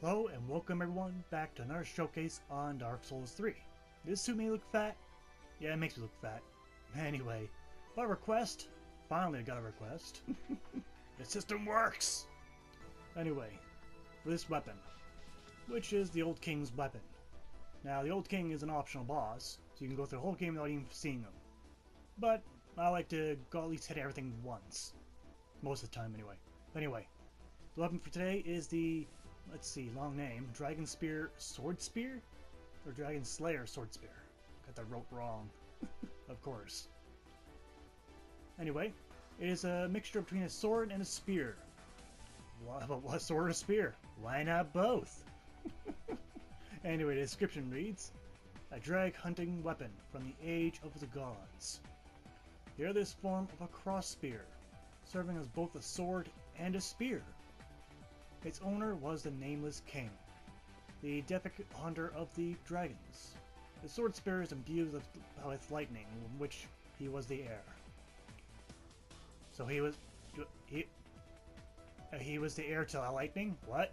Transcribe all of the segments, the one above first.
Hello and welcome everyone back to another showcase on Dark Souls 3. This suit may look fat. Yeah, it makes me look fat. Anyway, by request, finally I got a request. The system works! Anyway, for this weapon, which is the Old King's weapon. Now, the Old King is an optional boss, so you can go through the whole game without even seeing him. But I like to go at least hit everything once. Most of the time, anyway. Anyway, the weapon for today is the, let's see, long name, Dragonslayer Swordspear? Or Dragonslayer Swordspear. Got that wrote wrong. Of course. Anyway, it is a mixture between a sword and a spear. What sword or spear? Why not both? Anyway, the description reads, a drag hunting weapon from the age of the gods. The earliest form of a cross spear, serving as both a sword and a spear. Its owner was the Nameless King, the Defic hunter of the dragons. The sword spear is imbued with lightning, in which he was the heir. So he was the heir to lightning? What?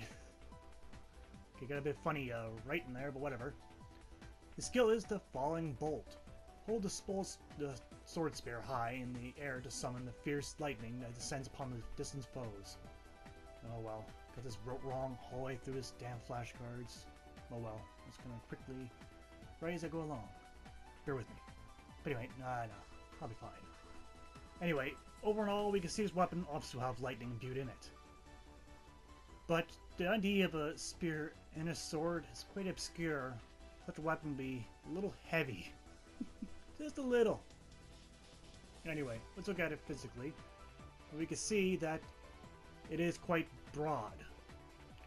Okay, got a bit funny right in there, but whatever. The skill is the Falling Bolt. Hold the sword spear high in the air to summon the fierce lightning that descends upon the distant foes. Oh well, got this wrote wrong all the way through this damn flashcards. Oh well, I'm just gonna quickly write as I go along. Bear with me. But anyway, nah, I'll be fine. Anyway, overall, we can see this weapon also have lightning imbued in it. But the idea of a spear and a sword is quite obscure. Let the weapon be a little heavy. Just a little. Anyway, let's look at it physically. We can see that it is quite broad.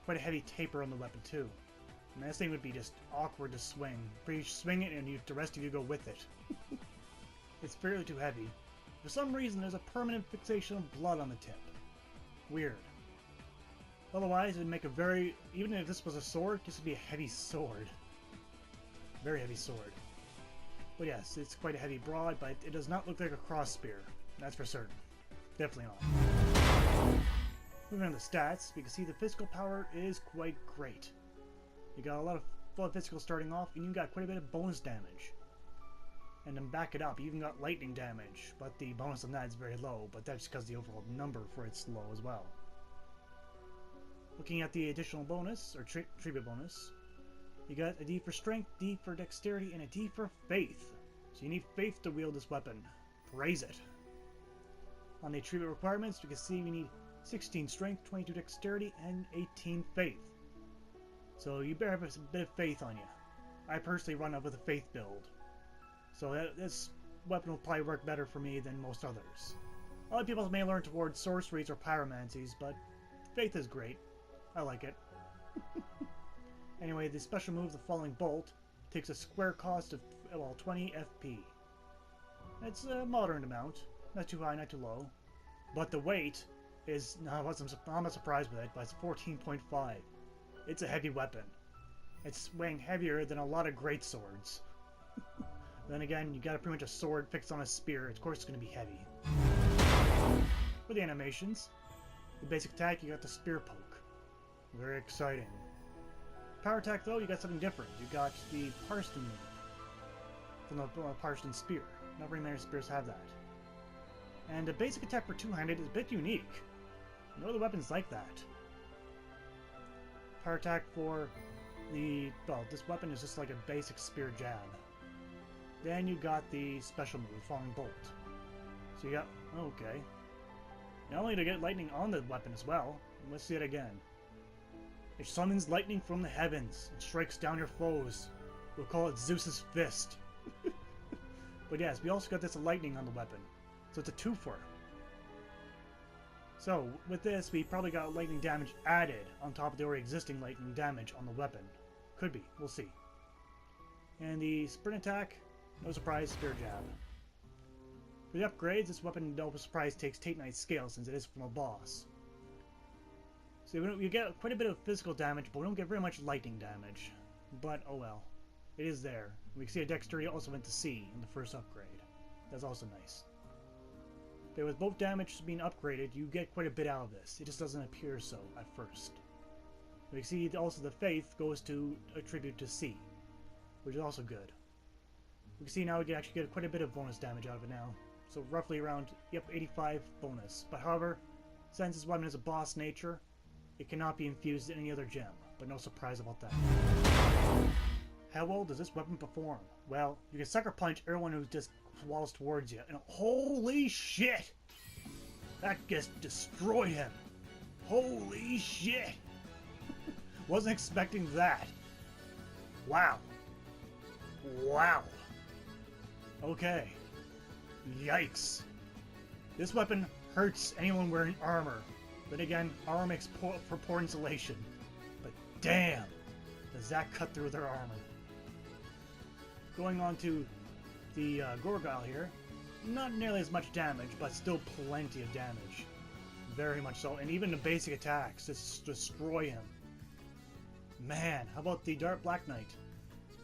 Quite a heavy taper on the weapon too. And this thing would be just awkward to swing. You swing it and the rest of you go with it. It's fairly too heavy. For some reason there's a permanent fixation of blood on the tip. Weird. Otherwise it would make a very... even if this was a sword, this would be a heavy sword. Very heavy sword. But yes, it's quite a heavy broad, but it does not look like a cross spear. That's for certain. Definitely not. Moving on to stats, we can see the physical power is quite great. You got a lot of physical starting off, and you got quite a bit of bonus damage. And then back it up, you even got lightning damage, but the bonus on that is very low, but that's because the overall number for it's low as well. Looking at the additional bonus, or treatment bonus, you got a D for strength, D for dexterity, and a D for faith. So you need faith to wield this weapon. Praise it. On the treatment requirements, we can see we need 16 strength, 22 dexterity, and 18 faith. So you better have a bit of faith on you. I personally run up with a faith build. So this weapon will probably work better for me than most others. Other people may learn towards sorceries or pyromancies, but faith is great. I like it. Anyway, the special move, the Falling Bolt, takes a square cost of, well, 20 FP. It's a moderate amount. Not too high, not too low. But the weight is, I'm not surprised with it, but it's 14.5. It's a heavy weapon. It's weighing heavier than a lot of great swords. Then again, you got pretty much a sword fixed on a spear. Of course it's going to be heavy. For the animations, the basic attack, you got the spear poke. Very exciting. Power attack, though, you got something different. You got the Parston move from the Parston spear. Not very many spears have that. And the basic attack for two-handed is a bit unique. No other weapons like that. Power attack for the... well, this weapon is just like a basic spear jab. Then you got the special move, Falling Bolt. So you got... okay. Not only to get lightning on the weapon as well, let's see it again. It summons lightning from the heavens and strikes down your foes. We'll call it Zeus's fist. But yes, we also got this lightning on the weapon. So it's a twofer. So, with this, we probably got lightning damage added on top of the already existing lightning damage on the weapon. Could be, we'll see. And the sprint attack, no surprise, spear jab. For the upgrades, this weapon, no surprise, takes Titanite scale since it is from a boss. So you get quite a bit of physical damage, but we don't get very much lightning damage. But, oh well. It is there. We can see a dexterity also went to C in the first upgrade. That's also nice. But with both damage being upgraded, you get quite a bit out of this. It just doesn't appear so at first. We see also the faith goes to a tribute to C, which is also good. We can see now we can actually get quite a bit of bonus damage out of it now. So roughly around, yep, 85 bonus. But however, since this weapon is a boss nature, it cannot be infused in any other gem. But no surprise about that. How well does this weapon perform? Well, you can sucker punch everyone who just walls towards you. And holy shit! That just destroyed him. Holy shit! Wasn't expecting that. Wow. Wow. Okay. Yikes. This weapon hurts anyone wearing armor. But again, armor makes for poor insulation. But damn, does that cut through their armor. Going on to the Gorgile here. Not nearly as much damage, but still plenty of damage. Very much so. And even the basic attacks just destroy him. Man, how about the Dark Black Knight?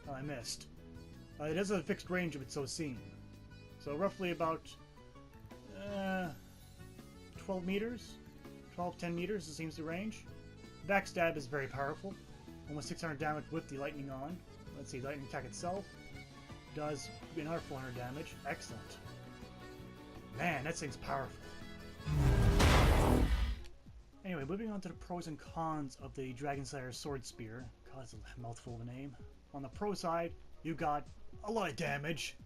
Oh, I missed. It has a fixed range of it, so seen. So roughly about 12 meters? 10 meters, it seems the range. Backstab is very powerful. Almost 600 damage with the lightning on. Let's see, lightning attack itself does another 400 damage. Excellent. Man, that thing's powerful. Anyway, moving on to the pros and cons of the Dragonslayer Swordspear. God, it's a mouthful of a name. On the pro side, you got a lot of damage.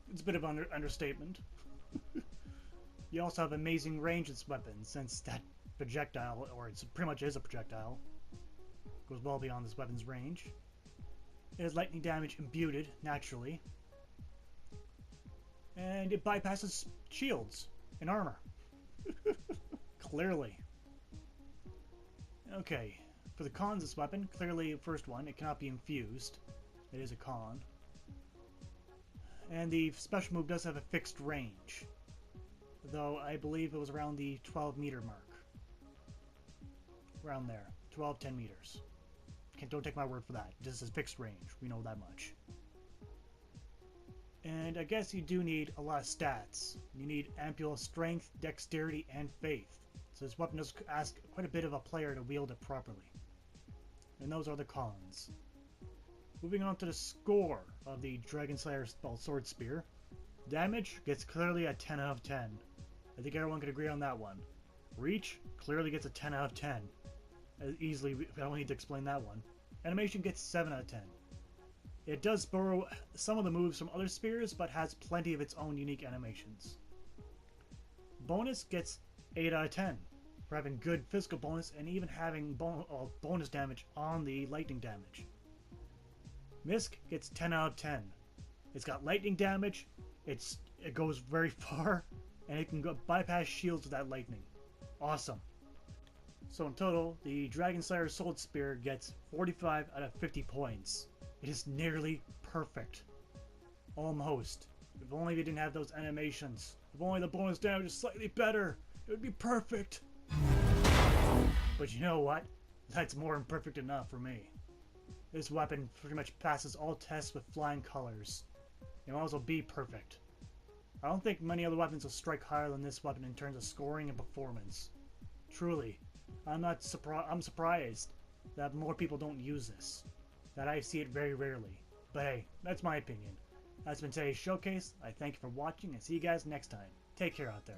It's a bit of an understatement. You also have amazing range in this weapon, since that projectile, or it pretty much is a projectile, goes well beyond this weapon's range. It has lightning damage imbued, naturally. And it bypasses shields and armor. Clearly. Okay, for the cons of this weapon, clearly first one, it cannot be infused. It is a con. And the special move does have a fixed range. Though I believe it was around the 12 meter mark. Around there. 10 meters. Don't take my word for that. This is fixed range. We know that much. And I guess you do need a lot of stats. You need ample strength, dexterity, and faith. So this weapon does ask quite a bit of a player to wield it properly. And those are the cons. Moving on to the score of the Dragonslayer Swordspear. Damage gets clearly a 10 out of 10. I think everyone can agree on that one. Reach clearly gets a 10 out of 10. Easily, I don't need to explain that one. Animation gets 7 out of 10. It does borrow some of the moves from other spears, but has plenty of its own unique animations. Bonus gets 8 out of 10 for having good physical bonus and even having bonus damage on the lightning damage. Misk gets 10 out of 10. It's got lightning damage, it goes very far, and it can bypass shields with that lightning. Awesome. So in total, the Dragonslayer Swordspear gets 45 out of 50 points. It is nearly perfect. Almost. If only we didn't have those animations. If only the bonus damage was slightly better, it would be perfect. But you know what? That's more than perfect enough for me. This weapon pretty much passes all tests with flying colors. It might as well be perfect. I don't think many other weapons will strike higher than this weapon in terms of scoring and performance. Truly, I'm surprised that more people don't use this. That I see it very rarely. But hey, that's my opinion. That's been today's showcase. I thank you for watching and see you guys next time. Take care out there.